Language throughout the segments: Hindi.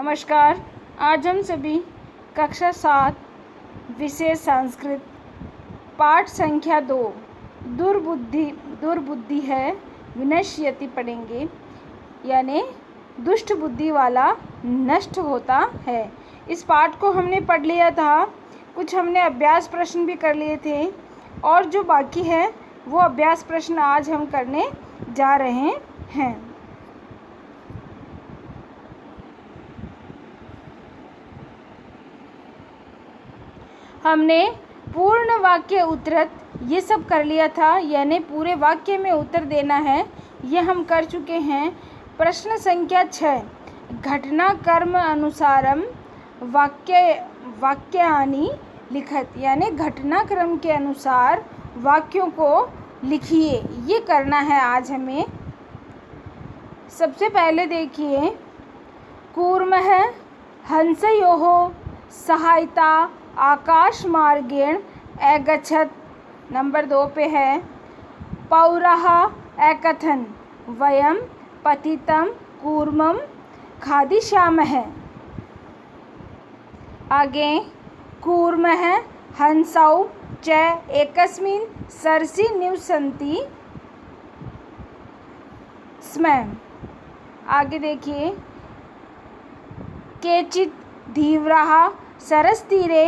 नमस्कार। आज हम सभी कक्षा 7 विषय संस्कृत पाठ संख्या 2 दुर्बुद्धि है विनश्यति पढ़ेंगे, यानी दुष्ट बुद्धि वाला नष्ट होता है। इस पाठ को हमने पढ़ लिया था, कुछ हमने अभ्यास प्रश्न भी कर लिए थे और जो बाकी है वो अभ्यास प्रश्न आज हम करने जा रहे हैं। हमने पूर्ण वाक्य उत्तर ये सब कर लिया था, यानी पूरे वाक्य में उत्तर देना है, ये हम कर चुके हैं। प्रश्न संख्या 6, घटना कर्म अनुसारम वाक्यानि लिखत, यानी घटनाक्रम के अनुसार वाक्यों को लिखिए, ये करना है आज हमें। सबसे पहले देखिए, कूर्मः हंसयोः सहायता आकाशमार्गेण अगच्छत्। नंबर 2 पे है, पौरः अकथन् वयं पतितं कूर्मं खादिष्यामः। आगे, कूर्मः हंसौ च एकस्मिन् सरसि निवसन्ति स्म। आगे देखिए, केचित् धीवराः सरसतीरे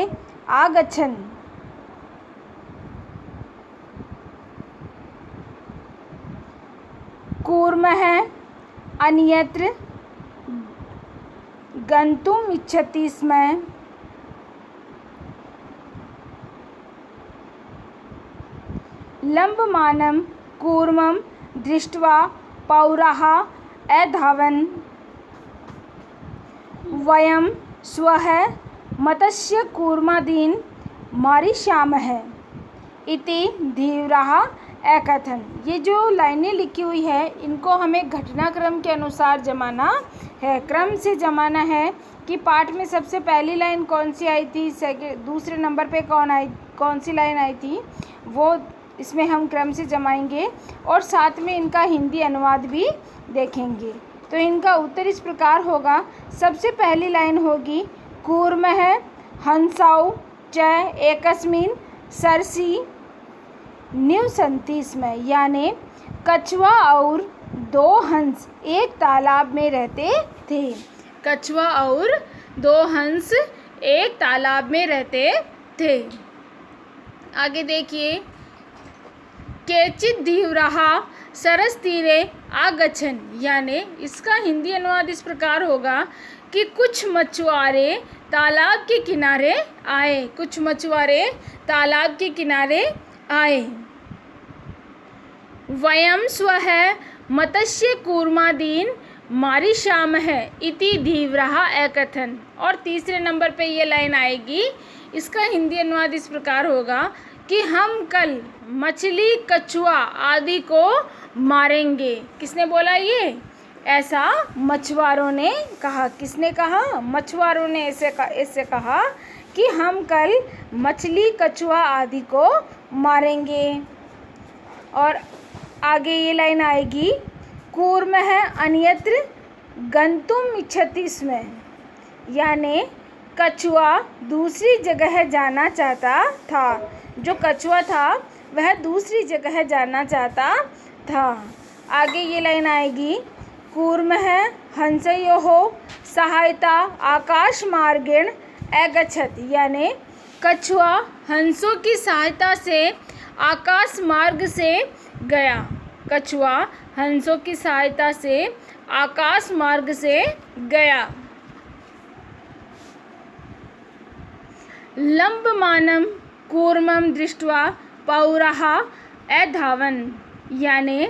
आगच्छन्। कूर्मः अन्यत्र गन्तुम् इच्छति स्म। लम्बमानं कूर्मं दृष्ट्वा पौरः अधावन्। वयं श्वः मत्स्य कूर्मादीन् मारिष्यामः इति धीवराः अकथन्। ये जो लाइनें लिखी हुई है, इनको हमें घटनाक्रम के अनुसार जमाना है, क्रम से जमाना है कि पाठ में सबसे पहली लाइन कौन सी आई थी, दूसरे नंबर पे कौन सी लाइन आई थी, वो इसमें हम क्रम से जमाएंगे और साथ में इनका हिंदी अनुवाद भी देखेंगे। तो इनका उत्तर इस प्रकार होगा। सबसे पहली लाइन होगी, कूर्मः हंसौ च एकस्मिन् सरसि निवसन्ति स्म, यानी कछुआ और 2 हंस एक तालाब में रहते थे। कछुआ और 2 हंस एक तालाब में रहते थे। आगे देखिए, केचित् धीवराः सरसतीरे आगच्छन्, यानी इसका हिंदी अनुवाद इस प्रकार होगा कि कुछ मछुआरे तालाब के किनारे आए। कुछ मछुआरे तालाब के किनारे आए। वयं स्वः मत्स्य कूर्मादीन् मारिष्यामः इति धीवराः अकथन्। और तीसरे नंबर पे ये लाइन आएगी, इसका हिंदी अनुवाद इस प्रकार होगा कि हम कल मछली कछुआ आदि को मारेंगे। किसने बोला ये? ऐसा मछुआरों ने कहा। किसने कहा? मछुआरों ने ऐसे कहा कि हम कल मछली कछुआ आदि को मारेंगे। और आगे ये लाइन आएगी, कूर्मः अन्यत्र गन्तुम् इच्छति स्म, यानी कछुआ दूसरी जगह जाना चाहता था। जो कछुआ था वह दूसरी जगह जाना चाहता था। आगे ये लाइन आएगी, कूर्मः हंसयोः सहायता आकाशमार्गेण अगच्छत्, यानी कछुआ हंसों की सहायता से आकाश मार्ग से गया। कछुआ हंसों की सहायता से आकाश मार्ग से गया। लम्बमानं कूर्मं दृष्ट्वा पौरः अधावन्, यानी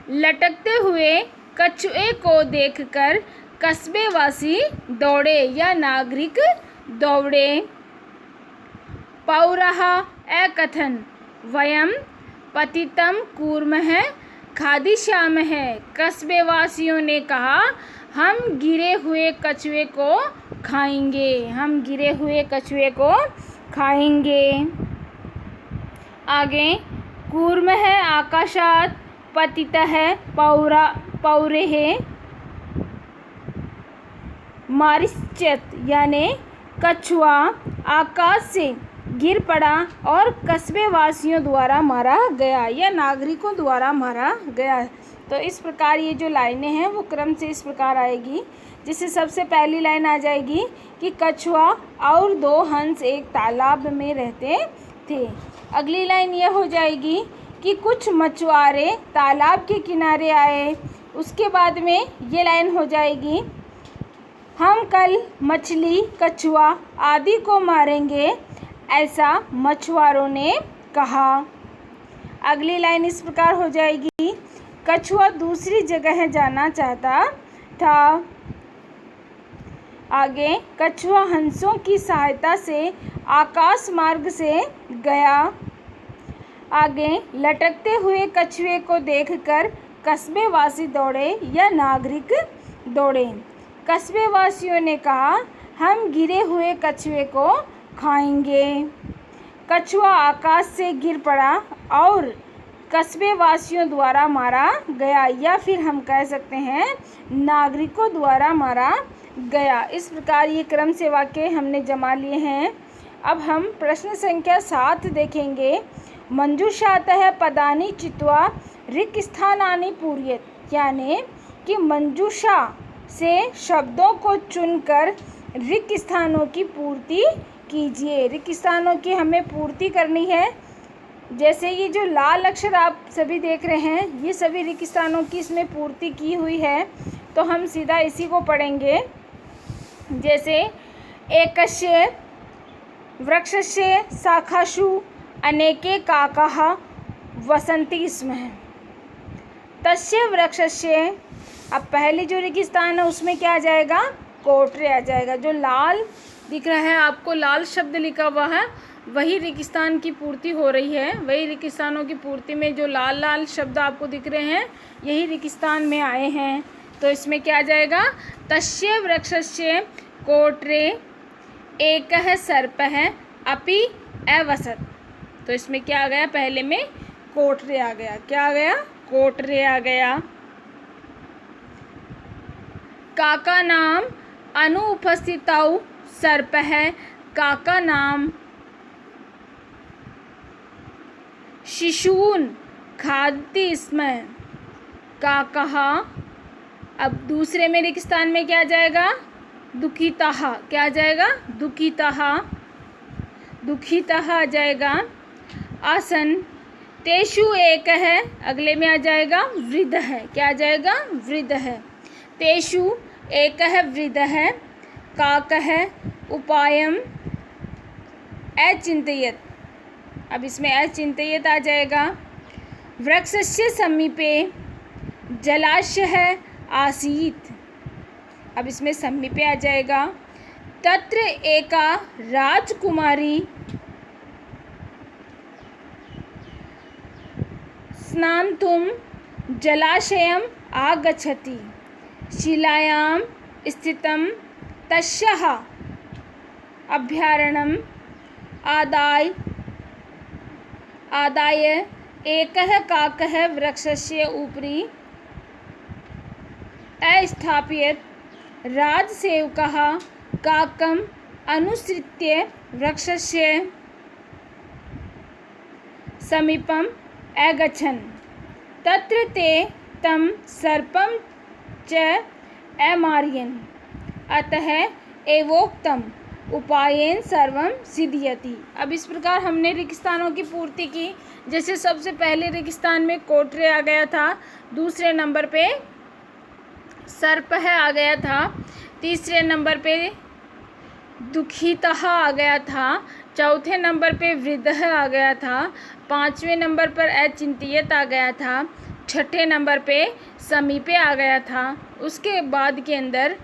लटकते हुए कछुए को देखकर कस्बेवासी दौड़े या नागरिक दौड़े। पौरः अकथन् वयं पतितं कूर्मः खादिष्यामः। कस्बेवासियों ने कहा, हम गिरे हुए कछुए को खाएंगे। हम गिरे हुए कछुए को खाएंगे। आगे, कूर्मः आकाशात् पतितः पौरेः मारीचत यानी कछुआ आकाश से गिर पड़ा और कस्बे वासियों द्वारा मारा गया या नागरिकों द्वारा मारा गया। तो इस प्रकार ये जो लाइनें हैं वो क्रम से इस प्रकार आएगी, जिससे सबसे पहली लाइन आ जाएगी कि कछुआ और 2 हंस एक तालाब में रहते थे। अगली लाइन यह हो जाएगी कि कुछ मछुआरे तालाब के किनारे आए। उसके बाद में ये लाइन हो जाएगी, हम कल मछली कछुआ आदि को मारेंगे, ऐसा मछुआरों ने कहा। अगली लाइन इस प्रकार हो जाएगी, कछुआ दूसरी जगह जाना चाहता था। आगे, कछुआ हंसों की सहायता से आकाश मार्ग से गया। आगे, लटकते हुए कछुए को देखकर कस्बे वासी दौड़े या नागरिक दौड़े। कस्बे वासियों ने कहा, हम गिरे हुए कछुए को खाएंगे। कछुआ आकाश से गिर पड़ा और कस्बे वासियों द्वारा मारा गया, या फिर हम कह सकते हैं नागरिकों द्वारा मारा गया। इस प्रकार ये क्रम से वाक्य हमने जमा लिए हैं। अब हम प्रश्न संख्या 7 देखेंगे। मंजूषातः पदानि चित्वा रिक्त स्थानानि पूरयेत्, यानी कि मंजूषा से शब्दों को चुनकर रिक्त स्थानों की पूर्ति कीजिए। रिक्त स्थानों की हमें पूर्ति करनी है। जैसे ये जो लाल अक्षर आप सभी देख रहे हैं, ये सभी रिक्त स्थानों की इसमें पूर्ति की हुई है, तो हम सीधा इसी को पढ़ेंगे। जैसे एकस्य वृक्षस्य शाखासु अनेके काकाः वसन्ति स्म। तस्य वृक्षस्य, अब पहले जो रिक्त स्थान है उसमें क्या आ जाएगा, कोटरे आ जाएगा। जो लाल दिख रहा है आपको, लाल शब्द लिखा हुआ है, वही रिक्त स्थान की पूर्ति हो रही है। वही रिक्त स्थानों की पूर्ति में जो लाल लाल शब्द आपको दिख रहे हैं, यही रिक्त स्थान में आए हैं। तो इसमें क्या आ जाएगा, तस्य वृक्षस्य कोटरे एकः सर्पः अपि अवसत्। तो इसमें क्या आ गया, पहले में कोटरे आ गया। क्या आ गया, कोटरे आ गया। काका नाम अनुपस्थितौ सर्पः काका नाम शिशून् खादति स्म। काकः, अब दूसरे में रिक्त स्थान में क्या आ जाएगा, दुखितः। क्या आ जाएगा, दुखितः, दुखितः आ जाएगा। आसन तेषु एकः, अगले में आ जाएगा वृद्धः। क्या आ जाएगा, वृद्धः। तेषु एकः वृद्धः काकः उपायम् अचिन्तयत्। अब इसमें अचिन्तयत् आ जाएगा। वृक्षस्य समीपे जलाशयः आसीत्। अब इसमें समीपे आ जाएगा। तत्र एका राजकुमारी स्नातुं जलाशयम् आगच्छति। शिलायां स्थितं तस्याः अभयारण्यम् आदाय एकः काकः वृक्षस्य उपरि अस्थापयत्। राजसेवकः काकम् अनुसृत्य वृक्षस्य समीपम् अगच्छन्। तत्र ते तं सर्पं च अमारयन्। अतः एवोक्तम् उपायेन सर्वं सिद्ध्यति। अब इस प्रकार हमने रिक्त स्थानों की पूर्ति की। जैसे सबसे पहले रिक्त स्थान में कोटरे आ गया था, दूसरे नंबर पे सर्पः आ गया था, तीसरे नंबर पे दुखितः आ गया था, चौथे नंबर पे वृद्धः आ गया था, पांचवें नंबर पर अचिंत्यत आ गया था, छठे नंबर पे समीपे आ गया था, उसके बाद के अंदर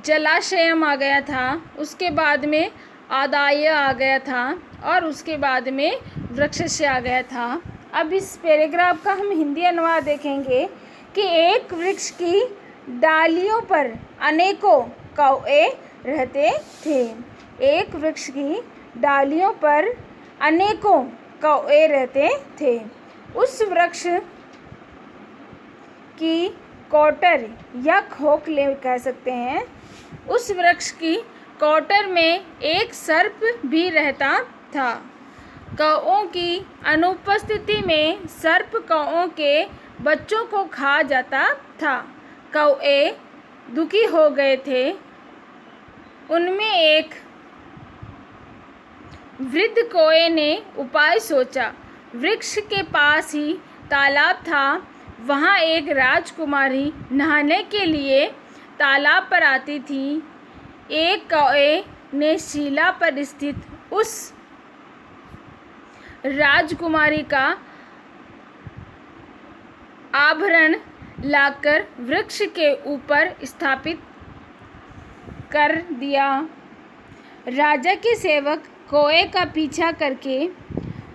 जलाशयम आ गया था, उसके बाद में आदाय आ गया था, और उसके बाद में वृक्ष आ गया था। अब इस पैराग्राफ का हम हिंदी अनुवाद देखेंगे कि एक वृक्ष की डालियों पर अनेकों कौए रहते थे। एक वृक्ष की डालियों पर अनेकों कौए रहते थे। उस वृक्ष की कोटर या खोखले कह सकते हैं, उस वृक्ष की कोटर में एक सर्प भी रहता था। कौओं की अनुपस्थिति में सर्प कौओं के बच्चों को खा जाता था। कौए दुखी हो गए थे। उनमें एक वृद्ध कौए ने उपाय सोचा। वृक्ष के पास ही तालाब था। वहाँ एक राजकुमारी नहाने के लिए तालाब पर आती थी। एक कौए ने शिला पर स्थित उस राजकुमारी का आभरण लाकर वृक्ष के ऊपर स्थापित कर दिया। राजा के सेवक कौए का पीछा करके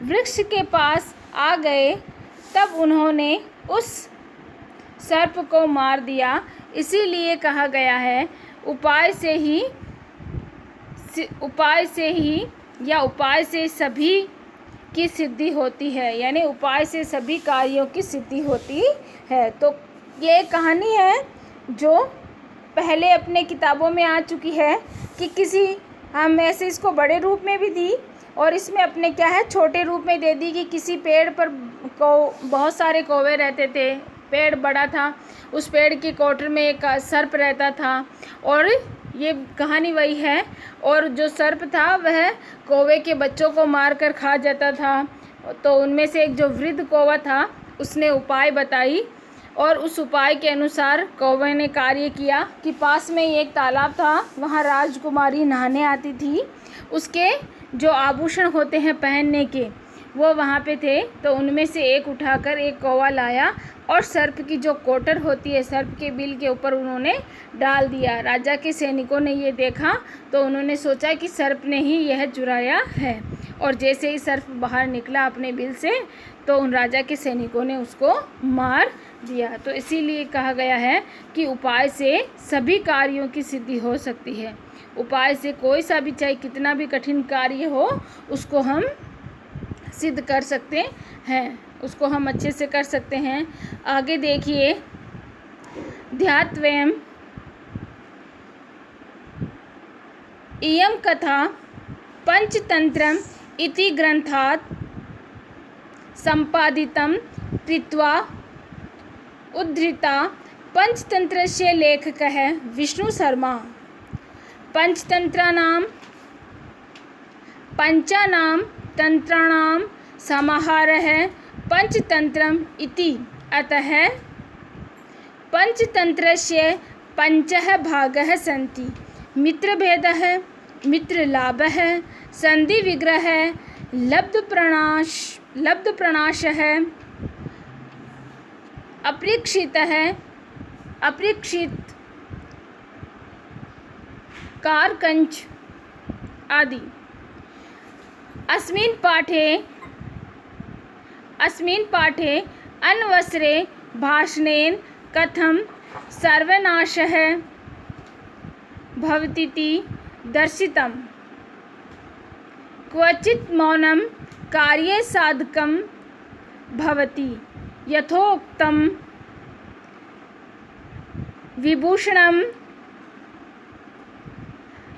वृक्ष के पास आ गए। तब उन्होंने उस सर्प को मार दिया। इसीलिए कहा गया है उपाय से सभी की सिद्धि होती है, यानी उपाय से सभी कार्यों की सिद्धि होती है। तो ये कहानी है जो पहले अपने किताबों में आ चुकी है कि हम ऐसे इसको बड़े रूप में भी दी और इसमें अपने क्या है छोटे रूप में दे दी कि किसी पेड़ पर बहुत सारे कौवे रहते थे। पेड़ बड़ा था, उस पेड़ की कोटर में एक सर्प रहता था और ये कहानी वही है। और जो सर्प था वह कौवे के बच्चों को मार कर खा जाता था। तो उनमें से एक जो वृद्ध कौवा था उसने उपाय बताई और उस उपाय के अनुसार कौवे ने कार्य किया कि पास में एक तालाब था, वहाँ राजकुमारी नहाने आती थी। उसके जो आभूषण होते हैं पहनने के वो वहाँ पे थे। तो उनमें से एक उठाकर एक कौवा लाया और सर्प की जो कोटर होती है सर्प के बिल के ऊपर उन्होंने डाल दिया। राजा के सैनिकों ने ये देखा तो उन्होंने सोचा कि सर्प ने ही यह चुराया है। और जैसे ही सर्प बाहर निकला अपने बिल से तो उन राजा के सैनिकों ने उसको मार दिया। तो इसीलिए कहा गया है कि उपाय से सभी कार्यों की सिद्धि हो सकती है। उपाय से कोई सा भी चाहे कितना भी कठिन कार्य हो उसको हम सिद्ध कर सकते हैं, उसको हम अच्छे से कर सकते हैं। आगे देखिए, ध्यात्वयम् इयं कथा पंचतंत्रम् इति ग्रंथात् संपादितं कृत्वा उद्धृता। पंचतंत्रस्य लेखकः विष्णुशर्मा। पंचानां तंत्राणां समाहारः पंचतंत्रम् इति। अतः पंचतंत्रस्य पंचः भागः सन्ति। मित्रभेदः, मित्रलाभः, संधिविग्रहः, लब्धप्रणाशः, अपरीक्षित, कारकंच आदि। अस्मिन् पाठे अन्वसरे भाषणेन कथं सर्वनाशः भवतीति दर्शितम्। क्वचित् मौनं कार्ये साधकं भवति। यथोक्तं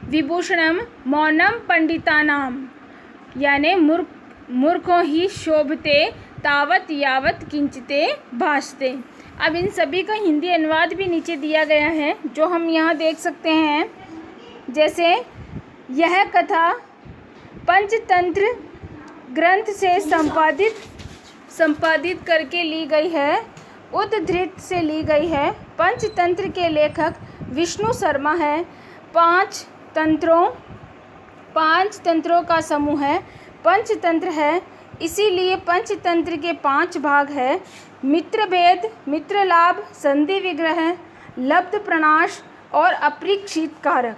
विभूषणं मौनं पंडितानां, यानी मूर्खों ही शोभते तावत यावत किंचिते भाषते। अब इन सभी का हिंदी अनुवाद भी नीचे दिया गया है जो हम यहाँ देख सकते हैं। जैसे यह कथा पंचतंत्र ग्रंथ से संपादित करके ली गई है, उद्धृत से ली गई है। पंचतंत्र के लेखक विष्णु शर्मा है। पांच तंत्रों का समूह है पंचतंत्र है। इसीलिए पंचतंत्र के 5 भाग है। मित्रभेद, मित्रलाभ, संधि विग्रह, लब्ध प्रणाश और अपरीक्षित कारक।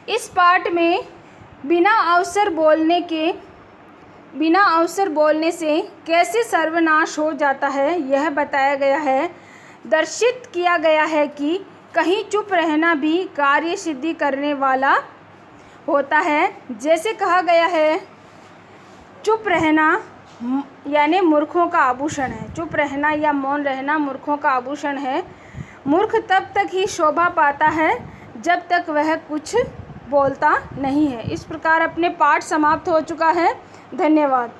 इस पाठ में बिना अवसर बोलने से कैसे सर्वनाश हो जाता है यह बताया गया है। दर्शित किया गया है कि कहीं चुप रहना भी कार्य सिद्धि करने वाला होता है। जैसे कहा गया है, चुप रहना यानी मूर्खों का आभूषण है। चुप रहना या मौन रहना मूर्खों का आभूषण है। मूर्ख तब तक ही शोभा पाता है जब तक वह कुछ बोलता नहीं है। इस प्रकार अपने पाठ समाप्त हो चुका है। धन्यवाद।